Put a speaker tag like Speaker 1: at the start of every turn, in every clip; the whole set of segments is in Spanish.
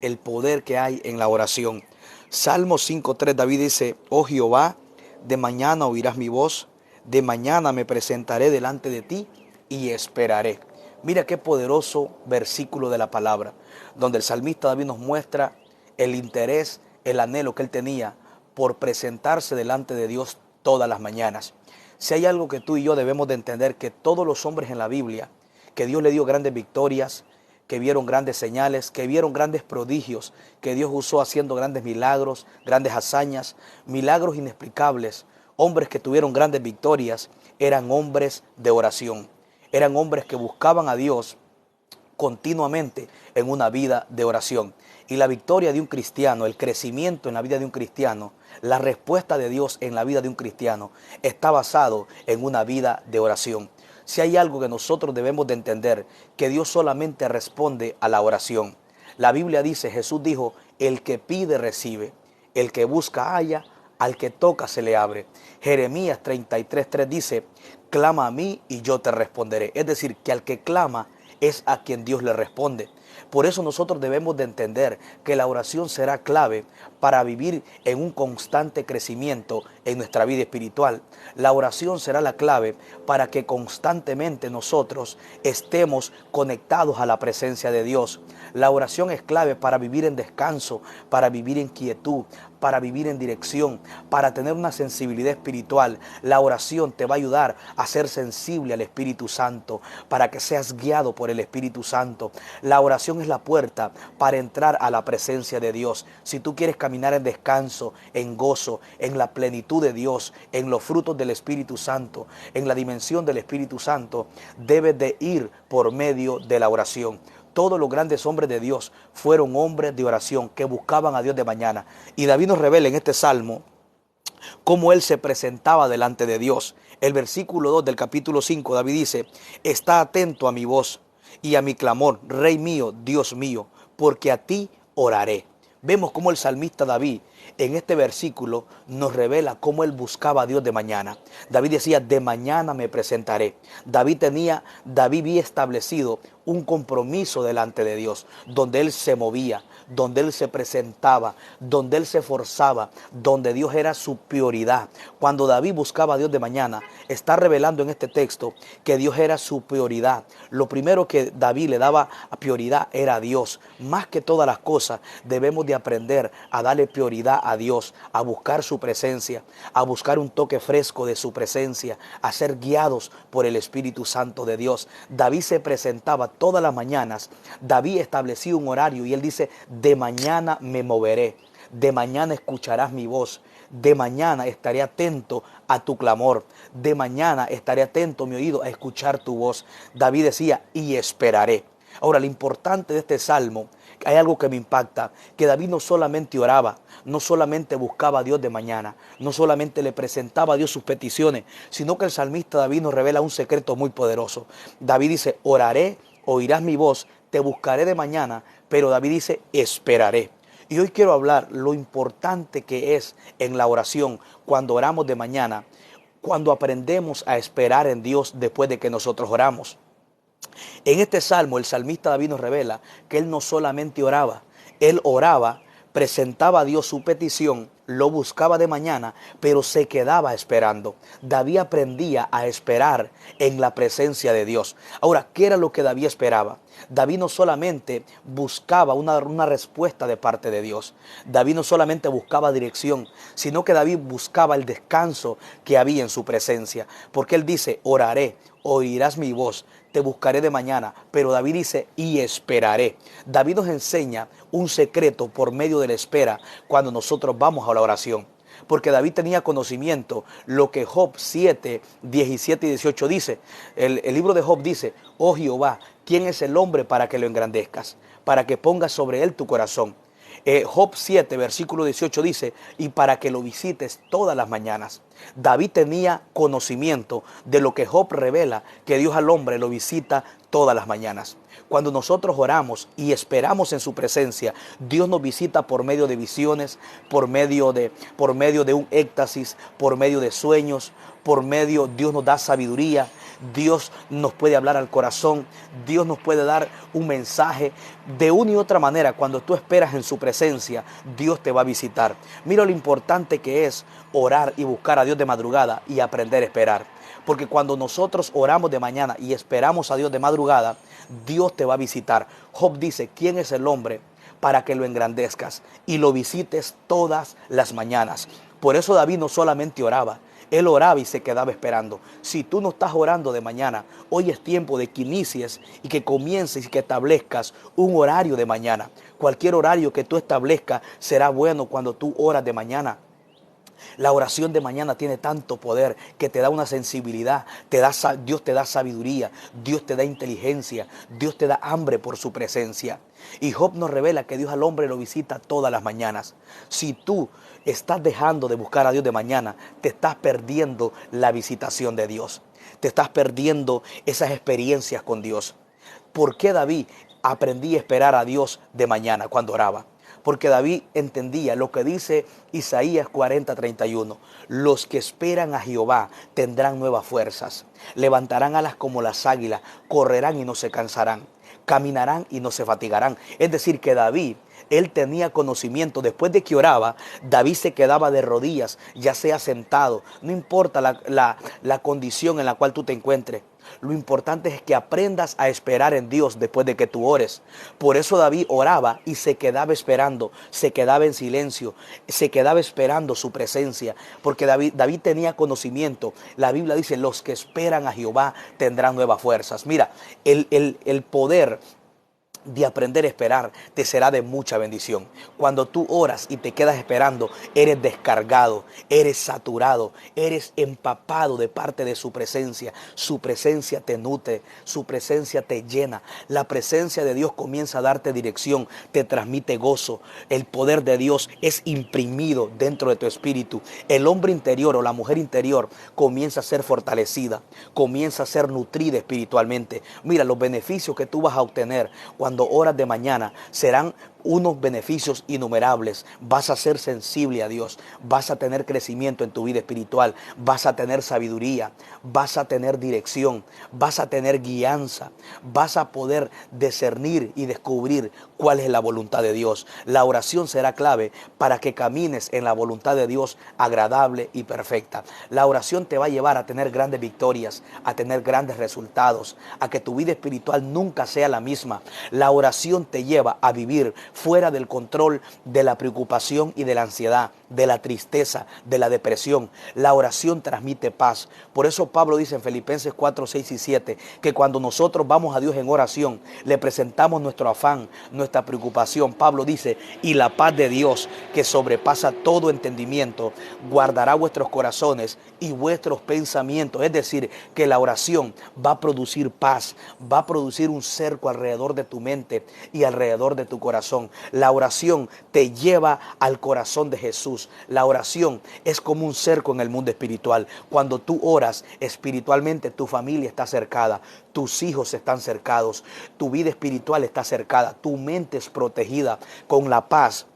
Speaker 1: el poder que hay en la oración. Salmo 5:3, David dice: oh Jehová, de mañana oirás mi voz, de mañana me presentaré delante de ti y esperaré. Mira qué poderoso versículo de la palabra, donde el salmista David nos muestra el interés, el anhelo que él tenía por presentarse delante de Dios todas las mañanas. Si hay algo que tú y yo debemos de entender, que todos los hombres en la Biblia, que Dios le dio grandes victorias, que vieron grandes señales, que vieron grandes prodigios, que Dios usó haciendo grandes milagros, grandes hazañas, milagros inexplicables, hombres que tuvieron grandes victorias, eran hombres de oración, eran hombres que buscaban a Dios continuamente en una vida de oración. Y la victoria de un cristiano, el crecimiento en la vida de un cristiano, la respuesta de Dios en la vida de un cristiano está basado en una vida de oración. Si hay algo que nosotros debemos de entender, que Dios solamente responde a la oración. La Biblia dice, Jesús dijo: el que pide recibe, el que busca halla, al que toca se le abre. Jeremías 33:3 dice: clama a mí y yo te responderé. Es decir, que al que clama es a quien Dios le responde. Por eso nosotros debemos de entender que la oración será clave para vivir en un constante crecimiento en nuestra vida espiritual. La oración será la clave para que constantemente nosotros estemos conectados a la presencia de Dios. La oración es clave para vivir en descanso, para vivir en quietud, para vivir en dirección, para tener una sensibilidad espiritual. La oración te va a ayudar a ser sensible al Espíritu Santo, para que seas guiado por el Espíritu Santo. La oración es la puerta para entrar a la presencia de Dios. Si tú quieres caminar en descanso, en gozo, en la plenitud de Dios, en los frutos del Espíritu Santo, en la dimensión del Espíritu Santo, debes de ir por medio de la oración. Todos los grandes hombres de Dios fueron hombres de oración que buscaban a Dios de mañana. Y David nos revela en este salmo cómo él se presentaba delante de Dios. El versículo 2 del capítulo 5, David dice: está atento a mi voz y a mi clamor, Rey mío, Dios mío, porque a ti oraré. Vemos cómo el salmista David en este versículo nos revela cómo él buscaba a Dios de mañana. David decía: de mañana me presentaré. David había establecido un compromiso delante de Dios, donde él se movía, donde él se presentaba, donde él se esforzaba, donde Dios era su prioridad. Cuando David buscaba a Dios de mañana, está revelando en este texto que Dios era su prioridad. Lo primero que David le daba prioridad era a Dios. Más que todas las cosas, debemos de aprender a darle prioridad a Dios, a buscar su presencia, a buscar un toque fresco de su presencia, a ser guiados por el Espíritu Santo de Dios. David se presentaba todas las mañanas. David estableció un horario y él dice: de mañana me moveré, de mañana escucharás mi voz, de mañana estaré atento a tu clamor, de mañana estaré atento mi oído a escuchar tu voz. David decía: y esperaré. Ahora, lo importante de este salmo, hay algo que me impacta, que David no solamente oraba, no solamente buscaba a Dios de mañana, no solamente le presentaba a Dios sus peticiones, sino que el salmista David nos revela un secreto muy poderoso. David dice: oraré, oirás mi voz, te buscaré de mañana, pero David dice: esperaré. Y hoy quiero hablar lo importante que es en la oración cuando oramos de mañana, cuando aprendemos a esperar en Dios después de que nosotros oramos. En este salmo el salmista David nos revela que él no solamente oraba, él oraba, presentaba a Dios su petición, lo buscaba de mañana, pero se quedaba esperando. David aprendía a esperar en la presencia de Dios. Ahora, ¿qué era lo que David esperaba? David no solamente buscaba una respuesta de parte de Dios. David no solamente buscaba dirección, sino que David buscaba el descanso que había en su presencia. Porque él dice: oraré, oirás mi voz, te buscaré de mañana. Pero David dice: y esperaré. David nos enseña un secreto por medio de la espera cuando nosotros vamos a la oración. Porque David tenía conocimiento lo que Job 7, 17 y 18 dice. El libro de Job dice: oh Jehová, ¿quién es el hombre para que lo engrandezcas? Para que pongas sobre él tu corazón. Job 7, versículo 18 dice: y para que lo visites todas las mañanas. David tenía conocimiento de lo que Job revela, que Dios al hombre lo visita todas las mañanas. Cuando nosotros oramos y esperamos en su presencia, Dios nos visita por medio de visiones, por medio de un éxtasis, por medio de sueños, Dios nos da sabiduría, Dios nos puede hablar al corazón, Dios nos puede dar un mensaje. De una y otra manera, cuando tú esperas en su presencia, Dios te va a visitar. Mira lo importante que es orar y buscar a Dios de madrugada y aprender a esperar. Porque cuando nosotros oramos de mañana y esperamos a Dios de madrugada, Dios te va a visitar. Job dice, ¿quién es el hombre para que lo engrandezcas y lo visites todas las mañanas? Por eso David no solamente oraba, él oraba y se quedaba esperando. Si tú no estás orando de mañana, hoy es tiempo de que inicies y que comiences y que establezcas un horario de mañana. Cualquier horario que tú establezcas será bueno cuando tú oras de mañana. La oración de mañana tiene tanto poder que te da una sensibilidad, Dios te da sabiduría, Dios te da inteligencia, Dios te da hambre por su presencia. Y Job nos revela que Dios al hombre lo visita todas las mañanas. Si tú estás dejando de buscar a Dios de mañana, te estás perdiendo la visitación de Dios. Te estás perdiendo esas experiencias con Dios. ¿Por qué David aprendía a esperar a Dios de mañana cuando oraba? Porque David entendía lo que dice Isaías 40:31. Los que esperan a Jehová tendrán nuevas fuerzas. Levantarán alas como las águilas, correrán y no se cansarán, caminarán y no se fatigarán. Es decir, que David, él tenía conocimiento. Después de que oraba, David se quedaba de rodillas, ya sea sentado. No importa la condición en la cual tú te encuentres. Lo importante es que aprendas a esperar en Dios después de que tú ores. Por eso David oraba y se quedaba esperando, se quedaba en silencio, se quedaba esperando su presencia, porque David tenía conocimiento. La Biblia dice, los que esperan a Jehová tendrán nuevas fuerzas. Mira, el poder de aprender a esperar te será de mucha bendición. Cuando tú oras y te quedas esperando, eres descargado, eres saturado, eres empapado de parte de su presencia. Su presencia te nutre, su presencia te llena. La presencia de Dios comienza a darte dirección, te transmite gozo. El poder de Dios es imprimido dentro de tu espíritu. El hombre interior o la mujer interior comienza a ser fortalecida, comienza a ser nutrida espiritualmente. Mira, los beneficios que tú vas a obtener cuando oras de mañana serán unos beneficios innumerables. Vas a ser sensible a Dios, vas a tener crecimiento en tu vida espiritual, vas a tener sabiduría, vas a tener dirección, vas a tener guianza, vas a poder discernir y descubrir cuál es la voluntad de Dios. La oración será clave para que camines en la voluntad de Dios agradable y perfecta. La oración te va a llevar a tener grandes victorias, a tener grandes resultados, a que tu vida espiritual nunca sea la misma. La oración te lleva a vivir fuera del control de la preocupación y de la ansiedad, de la tristeza, de la depresión. La oración transmite paz. Por eso Pablo dice en Filipenses 4, 6 y 7 que cuando nosotros vamos a Dios en oración, le presentamos nuestro afán, nuestra preocupación. Pablo dice, y la paz de Dios, que sobrepasa todo entendimiento, guardará vuestros corazones y vuestros pensamientos. Es decir, que la oración va a producir paz, va a producir un cerco alrededor de tu mente y alrededor de tu corazón. La oración te lleva al corazón de Jesús. La oración es como un cerco en el mundo espiritual. Cuando tú oras espiritualmente, tu familia está cercada, tus hijos están cercados, tu vida espiritual está cercada, tu mente es protegida con la paz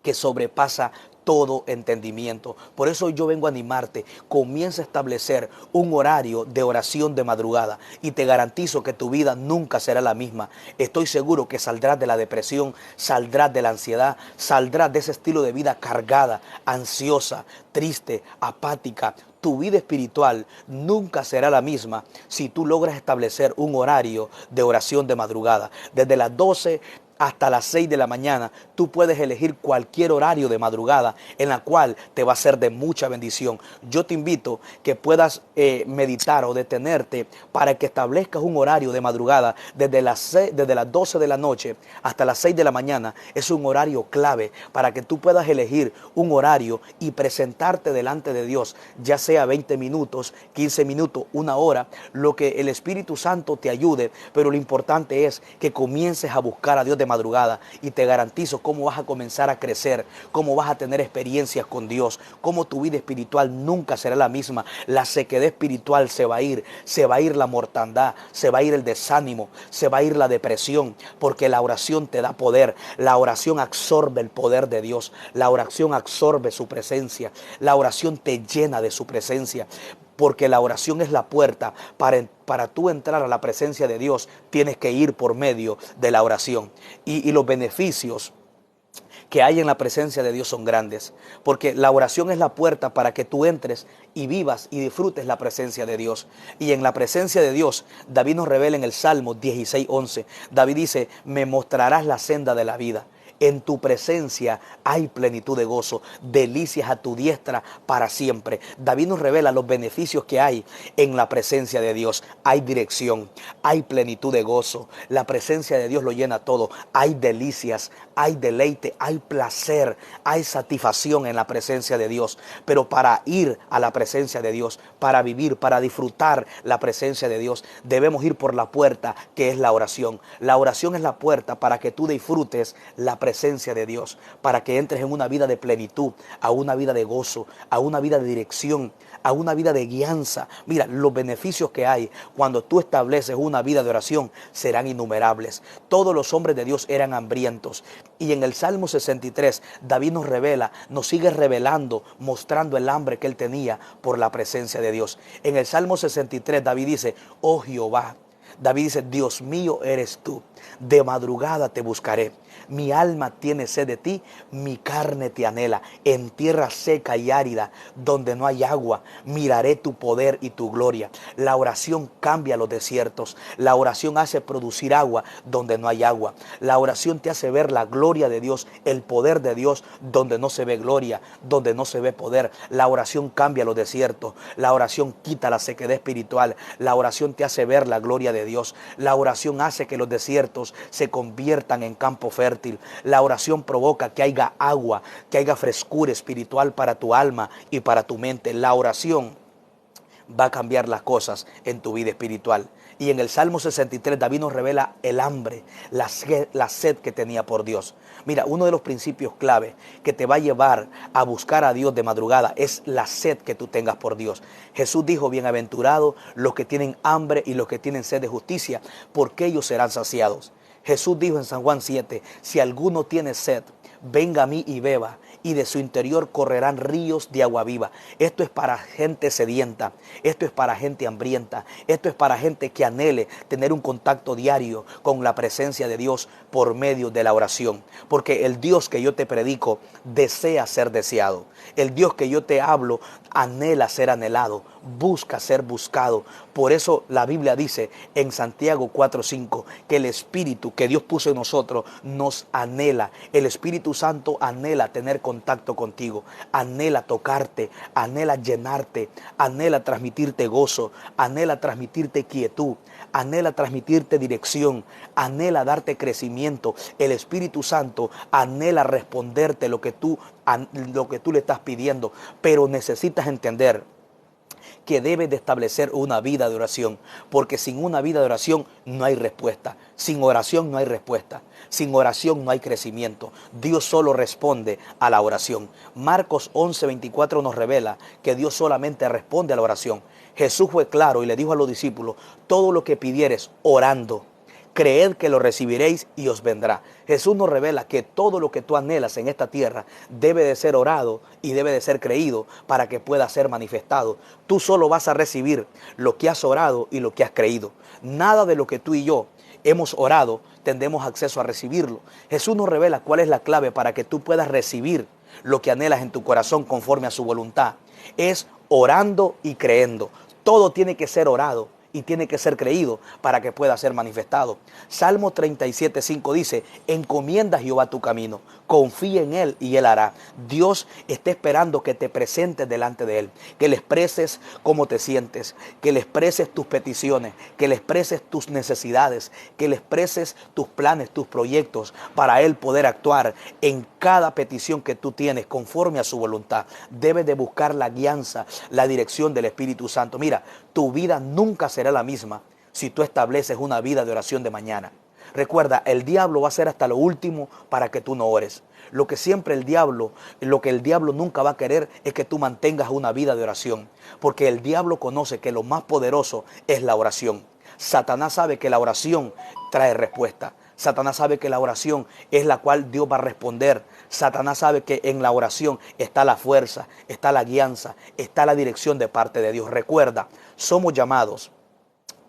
Speaker 1: que sobrepasa todo entendimiento. Por eso yo vengo a animarte, comienza a establecer un horario de oración de madrugada y te garantizo que tu vida nunca será la misma. Estoy seguro que saldrás de la depresión, saldrás de la ansiedad, saldrás de ese estilo de vida cargada, ansiosa, triste, apática. Tu vida espiritual nunca será la misma si tú logras establecer un horario de oración de madrugada. Desde las 12 hasta las 6 de la mañana, tú puedes elegir cualquier horario de madrugada en la cual te va a ser de mucha bendición. Yo te invito que puedas meditar o detenerte para que establezcas un horario de madrugada desde las 12 de la noche hasta las 6 de la mañana. Es un horario clave para que tú puedas elegir un horario y presentarte delante de Dios, ya sea 20 minutos, 15 minutos, una hora, lo que el Espíritu Santo te ayude, pero lo importante es que comiences a buscar a Dios de madrugada y te garantizo cómo vas a comenzar a crecer, cómo vas a tener experiencias con Dios, cómo tu vida espiritual nunca será la misma. La sequedad espiritual se va a ir la mortandad, se va a ir el desánimo, se va a ir la depresión, porque la oración te da poder. La oración absorbe el poder de Dios, la oración absorbe su presencia, la oración te llena de su presencia. Porque la oración es la puerta. Para tú entrar a la presencia de Dios, tienes que ir por medio de la oración. Y los beneficios que hay en la presencia de Dios son grandes. Porque la oración es la puerta para que tú entres y vivas y disfrutes la presencia de Dios. Y en la presencia de Dios, David nos revela en el Salmo 16:11. David dice, me mostrarás la senda de la vida. En tu presencia hay plenitud de gozo, delicias a tu diestra para siempre. David nos revela los beneficios que hay en la presencia de Dios. Hay dirección, hay plenitud de gozo. La presencia de Dios lo llena todo. Hay delicias, hay deleite, hay placer, hay satisfacción en la presencia de Dios. Pero para ir a la presencia de Dios, para vivir, para disfrutar la presencia de Dios, debemos ir por la puerta que es la oración. La oración es la puerta para que tú disfrutes la presencia de Dios, para que entres en una vida de plenitud, a una vida de gozo, a una vida de dirección, a una vida de guianza. Mira, los beneficios que hay cuando tú estableces una vida de oración serán innumerables. Todos los hombres de Dios eran hambrientos. Y en el Salmo 63, David nos revela, nos sigue revelando, mostrando el hambre que él tenía por la presencia de Dios. En el Salmo 63, David dice, oh Jehová, David dice, Dios mío eres tú, de madrugada te buscaré. Mi alma tiene sed de ti, mi carne te anhela. En tierra seca y árida, donde no hay agua, miraré tu poder y tu gloria. La oración cambia los desiertos. La oración hace producir agua donde no hay agua. La oración te hace ver la gloria de Dios, el poder de Dios, donde no se ve gloria, donde no se ve poder. La oración cambia los desiertos. La oración quita la sequedad espiritual. La oración te hace ver la gloria de Dios. La oración hace que los desiertos se conviertan en campo fértil. La oración provoca que haya agua, que haya frescura espiritual para tu alma y para tu mente. La oración va a cambiar las cosas en tu vida espiritual. Y en el Salmo 63 David nos revela el hambre, la sed que tenía por Dios. Mira, uno de los principios clave que te va a llevar a buscar a Dios de madrugada es la sed que tú tengas por Dios. Jesús dijo, bienaventurados los que tienen hambre y los que tienen sed de justicia, porque ellos serán saciados. Jesús dijo en San Juan 7, si alguno tiene sed, venga a mí y beba, y de su interior correrán ríos de agua viva. Esto es para gente sedienta, esto es para gente hambrienta, esto es para gente que anhele tener un contacto diario con la presencia de Dios por medio de la oración. Porque el Dios que yo te predico desea ser deseado. El Dios que yo te hablo anhela ser anhelado, busca ser buscado. Por eso la Biblia dice en Santiago 4:5 que el Espíritu que Dios puso en nosotros nos anhela. El Espíritu Santo anhela tener contacto contigo, anhela tocarte, anhela llenarte, anhela transmitirte gozo, anhela transmitirte quietud, anhela transmitirte dirección, anhela darte crecimiento. El Espíritu Santo anhela responderte lo que tú le estás pidiendo, pero necesitas entender que debes de establecer una vida de oración, porque sin una vida de oración no hay respuesta, sin oración no hay respuesta, sin oración no hay crecimiento. Dios solo responde a la oración. Marcos 11:24 nos revela que Dios solamente responde a la oración. Jesús fue claro y le dijo a los discípulos, todo lo que pidieres orando, creed que lo recibiréis y os vendrá. Jesús nos revela que todo lo que tú anhelas en esta tierra debe de ser orado y debe de ser creído para que pueda ser manifestado. Tú solo vas a recibir lo que has orado y lo que has creído. Nada de lo que tú y yo hemos orado tendremos acceso a recibirlo. Jesús nos revela cuál es la clave para que tú puedas recibir lo que anhelas en tu corazón conforme a su voluntad. Es orando y creyendo. Todo tiene que ser orado y tiene que ser creído para que pueda ser manifestado. Salmo 37:5 dice, encomienda a Jehová tu camino, confía en Él y Él hará. Dios está esperando que te presentes delante de Él, que le expreses cómo te sientes, que le expreses tus peticiones, que le expreses tus necesidades, que le expreses tus planes, tus proyectos, para Él poder actuar en cada petición que tú tienes conforme a su voluntad. Debes de buscar la guianza, la dirección del Espíritu Santo. Mira, tu vida nunca será la misma si tú estableces una vida de oración de mañana. Recuerda, el diablo va a hacer hasta lo último para que tú no ores. Lo que el diablo nunca va a querer es que tú mantengas una vida de oración. Porque el diablo conoce que lo más poderoso es la oración. Satanás sabe que la oración trae respuesta. Satanás sabe que la oración es la cual Dios va a responder. Satanás sabe que en la oración está la fuerza, está la guianza, está la dirección de parte de Dios. Recuerda, somos llamados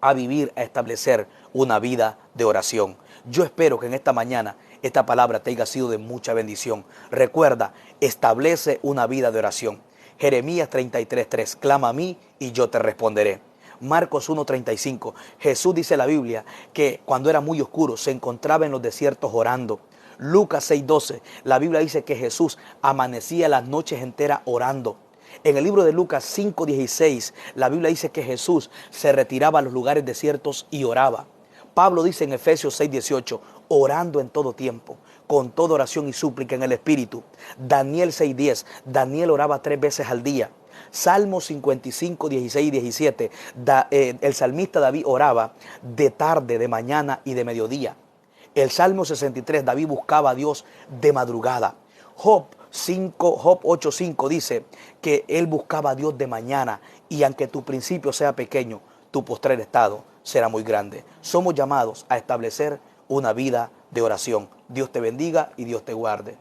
Speaker 1: a vivir, a establecer una vida de oración. Yo espero que en esta mañana esta palabra te haya sido de mucha bendición. Recuerda, establece una vida de oración. Jeremías 33:3, clama a mí y yo te responderé. Marcos 1:35, Jesús dice en la Biblia que cuando era muy oscuro se encontraba en los desiertos orando. Lucas 6:12, la Biblia dice que Jesús amanecía las noches enteras orando. En el libro de Lucas 5:16, la Biblia dice que Jesús se retiraba a los lugares desiertos y oraba. Pablo dice en Efesios 6:18, orando en todo tiempo, con toda oración y súplica en el Espíritu. Daniel 6:10, Daniel oraba 3 veces al día. Salmo 55, 16 y 17, el salmista David oraba de tarde, de mañana y de mediodía. El Salmo 63, David buscaba a Dios de madrugada. Job 8:5 dice que él buscaba a Dios de mañana y aunque tu principio sea pequeño, tu postrer estado será muy grande. Somos llamados a establecer una vida de oración. Dios te bendiga y Dios te guarde.